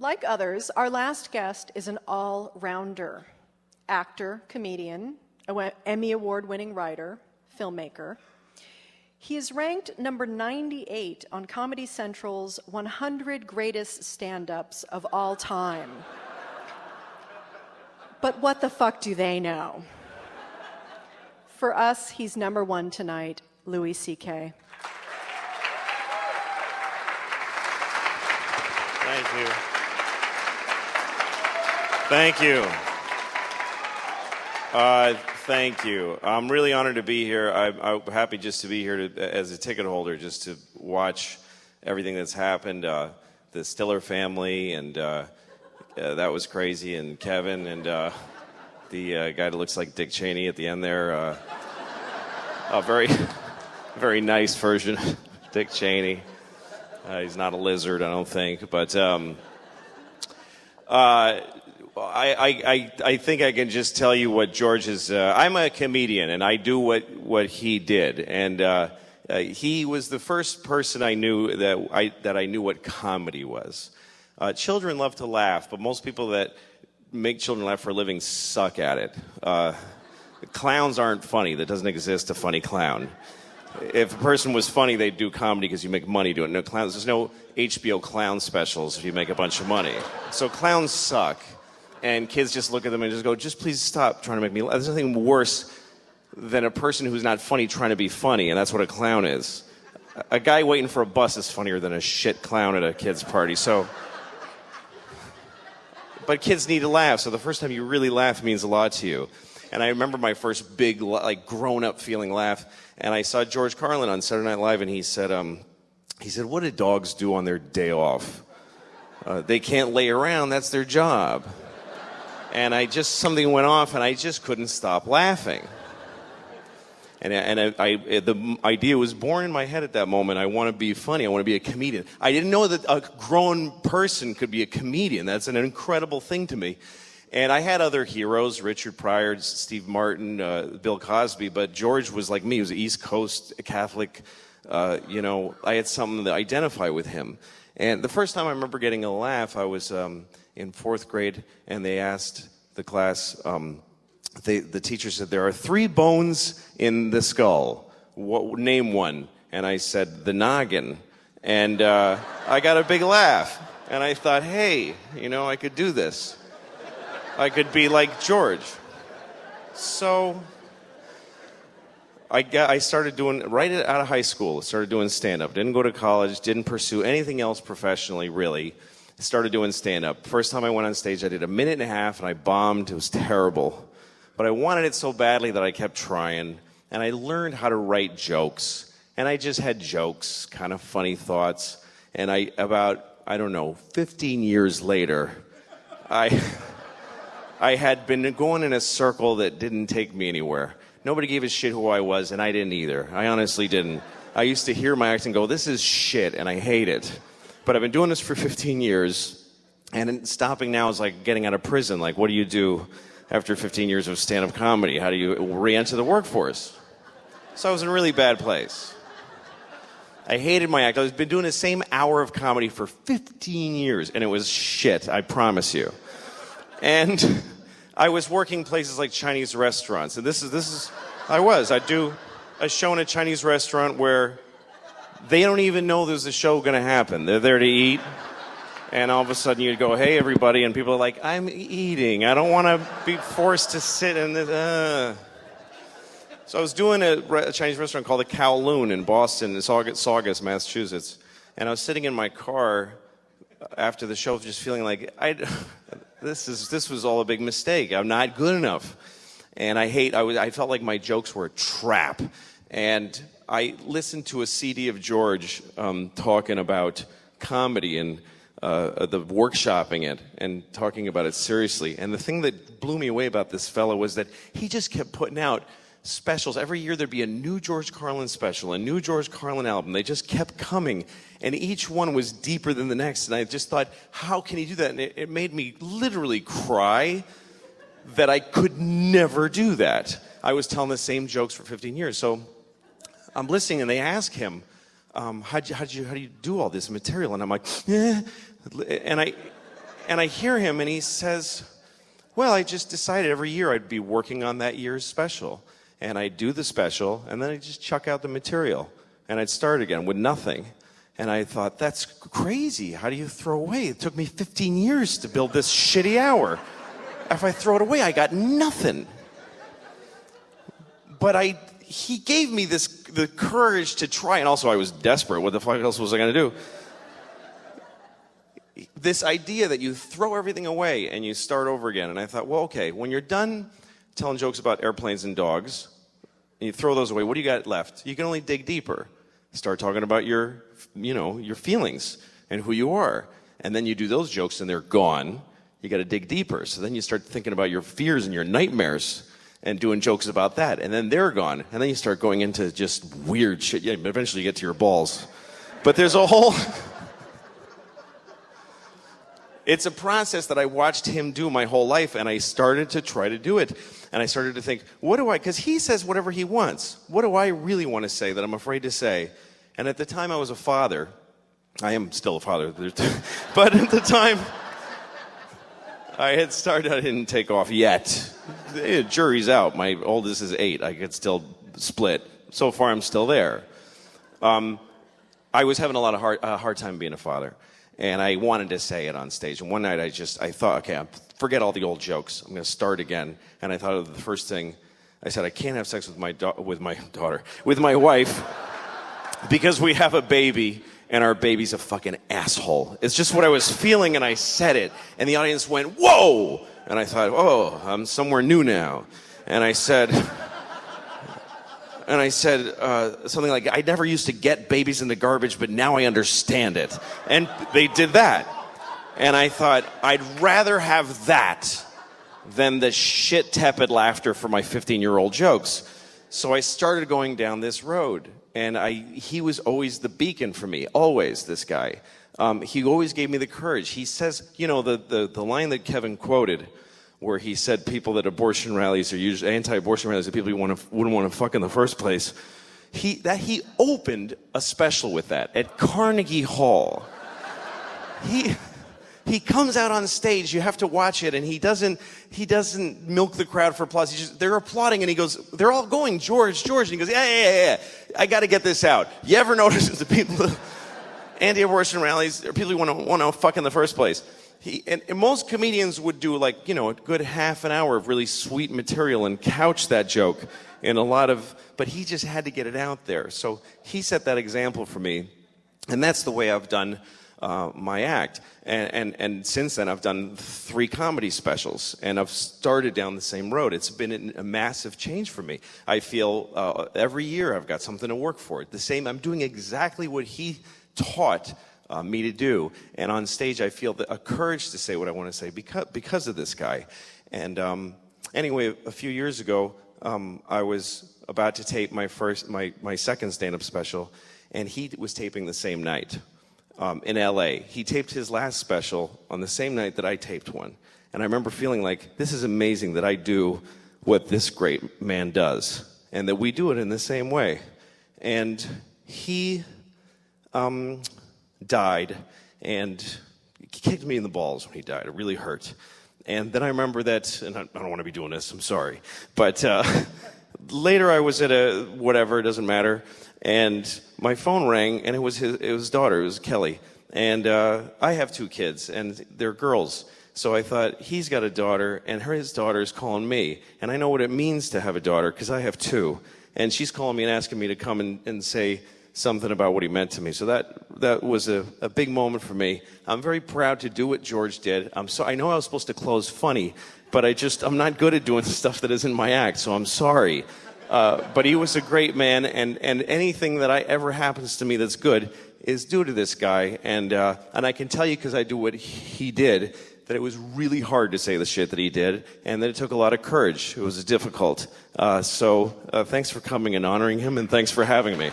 Like others, our last guest is an all-rounder. Actor, comedian, Emmy Award-winning writer, filmmaker. He is ranked number 98 on Comedy Central's 100 Greatest Stand-Ups of All Time. But what the fuck do they know? For us, he's number one tonight, Louis.C.K. Thank you. Thank you. Thank you. I'm really honored to be here. I'm happy just to be here as a ticket holder, just to watch everything that's happened. The Stiller family, and that was crazy, and Kevin, and the guy that looks like Dick Cheney at the end there. A very, very nice version of Dick Cheney. He's not a lizard, I don't think, but I think I can just tell you what George is. I'm a comedian, and I do what he did, and he was the first person I knew that I knew what comedy was. Children love to laugh, but most people that make children laugh for a living suck at it. Clowns aren't funny. That doesn't exist, a funny clown. If a person was funny, they'd do comedy because you make money doing it. No clowns. There's no HBO clown specials if you make a bunch of money. So clowns suck. And kids just look at them and just go, just please stop trying to make me laugh. There's nothing worse than a person who's not funny trying to be funny, and that's what a clown is. A guy waiting for a bus is funnier than a shit clown at a kid's party. But kids need to laugh, so the first time you really laugh means a lot to you. And I remember my first big, like, grown-up feeling laugh, and I saw George Carlin on Saturday Night Live, and he said, what do dogs do on their day off? They can't lay around, that's their job. And something went off, and I just couldn't stop laughing. And the idea was born in my head at that moment. I want to be funny. I want to be a comedian. I didn't know that a grown person could be a comedian. That's an incredible thing to me. And I had other heroes, Richard Pryor, Steve Martin, Bill Cosby, but George was like me. He was East Coast Catholic. I had something to identify with him. And the first time I remember getting a laugh, I was in fourth grade, and they asked the class, the teacher said, there are 3 bones in the skull. Name one. And I said, the noggin. And I got a big laugh. And I thought, hey, I could do this. I could be like George. So I started doing, right out of high school, started doing stand-up. Didn't go to college, didn't pursue anything else professionally, really. Started doing stand-up. First time I went on stage, I did 1.5 minutes, and I bombed. It was terrible. But I wanted it so badly that I kept trying, and I learned how to write jokes. And I just had jokes, kind of funny thoughts. And about 15 years later, I had been going in a circle that didn't take me anywhere. Nobody gave a shit who I was, and I didn't either. I honestly didn't. I used to hear my act and go, this is shit, and I hate it. But I've been doing this for 15 years, and stopping now is like getting out of prison. Like, what do you do after 15 years of stand-up comedy? How do you re-enter the workforce? So I was in a really bad place. I hated my act. I've been doing the same hour of comedy for 15 years, and it was shit, I promise you. And I was working places like Chinese restaurants, and I'd do a show in a Chinese restaurant where they don't even know there's a show going to happen. They're there to eat, and all of a sudden you'd go, hey, everybody, and people are like, I'm eating. I don't want to be forced to sit in this. So I was doing a Chinese restaurant called the Kowloon in Boston, Saugus, Massachusetts, and I was sitting in my car after the show just feeling like, this was all a big mistake. I'm not good enough. And I felt like my jokes were a trap. And I listened to a CD of George talking about comedy and the workshopping it and talking about it seriously. And the thing that blew me away about this fellow was that he just kept putting out specials. Every year there'd be a new George Carlin special, a new George Carlin album. They just kept coming, and each one was deeper than the next. And I just thought, how can he do that? And it made me literally cry that I could never do that. I was telling the same jokes for 15 years. So I'm listening, and they ask him, how do you do all this material? And I'm like, eh. And I hear him, and he says, well, I just decided every year I'd be working on that year's special. And I'd do the special, and then I'd just chuck out the material. And I'd start again with nothing. And I thought, that's crazy. How do you throw away? It took me 15 years to build this shitty hour. If I throw it away, I got nothing. But he gave me the courage to try, and also I was desperate. What the fuck else was I going to do? This idea that you throw everything away and you start over again. And I thought, well, okay, when you're done telling jokes about airplanes and dogs, and you throw those away, what do you got left? You can only dig deeper. Start talking about your feelings and who you are. And then you do those jokes and they're gone. You got to dig deeper. So then you start thinking about your fears and your nightmares and doing jokes about that. And then they're gone. And then you start going into just weird shit. Yeah, eventually you get to your balls. But there's a whole... It's a process that I watched him do my whole life, and I started to try to do it. And I started to think, because he says whatever he wants. What do I really want to say that I'm afraid to say? And at the time I was a father. I am still a father. But at the time I had started, I didn't take off yet. The jury's out. My oldest is 8. I could still split. So far I'm still there. I was having a hard time being a father. And I wanted to say it on stage. And one night I thought, okay, forget all the old jokes. I'm going to start again. And I thought of the first thing. I said, I can't have sex with my wife, because we have a baby, and our baby's a fucking asshole. It's just what I was feeling, and I said it. And the audience went, whoa! And I thought, oh, I'm somewhere new now. And I said... something like, I never used to get babies in the garbage, but now I understand it. And they did that. And I thought, I'd rather have that than the shit tepid laughter for my 15-year-old jokes. So I started going down this road. And he was always the beacon for me, always, this guy. He always gave me the courage. He says, the line that Kevin quoted, where he said people that abortion rallies are usually anti-abortion rallies, are people you wouldn't want to fuck in the first place. He opened a special with that at Carnegie Hall. He comes out on stage. You have to watch it, and he doesn't milk the crowd for applause. They're applauding, and he goes, they're all going, George, and he goes, yeah. I got to get this out. You ever notice the people anti-abortion rallies are people you want to fuck in the first place? And most comedians would do a good half an hour of really sweet material and couch that joke in but he just had to get it out there. So he set that example for me, and that's the way I've done my act. And since then I've done 3 comedy specials, and I've started down the same road. It's been a massive change for me. I feel every year I've got something to work for. I'm doing exactly what he taught me to do, and on stage I feel a courage to say what I want to say because of this guy. And anyway, a few years ago, I was about to tape my second stand-up special, and he was taping the same night in LA. He taped his last special on the same night that I taped one, and I remember feeling like, this is amazing that I do what this great man does, and that we do it in the same way. And he died, and he kicked me in the balls when he died. It really hurt. And then I remember that, and I don't want to be doing this, I'm sorry, but later I was at it doesn't matter, and my phone rang, and it was his daughter, it was Kelly, and I have 2 kids, and they're girls, so I thought, he's got a daughter, and his daughter's calling me, and I know what it means to have a daughter, because I have 2, and she's calling me and asking me to come and say something about what he meant to me. So that was a big moment for me. I'm very proud to do what George did. I know I was supposed to close funny, but I'm not good at doing stuff that isn't my act, so I'm sorry. But he was a great man, and anything that ever happens to me that's good is due to this guy. And I can tell you, because I do what he did, that it was really hard to say the shit that he did, and that it took a lot of courage. It was difficult. So thanks for coming and honoring him, and thanks for having me.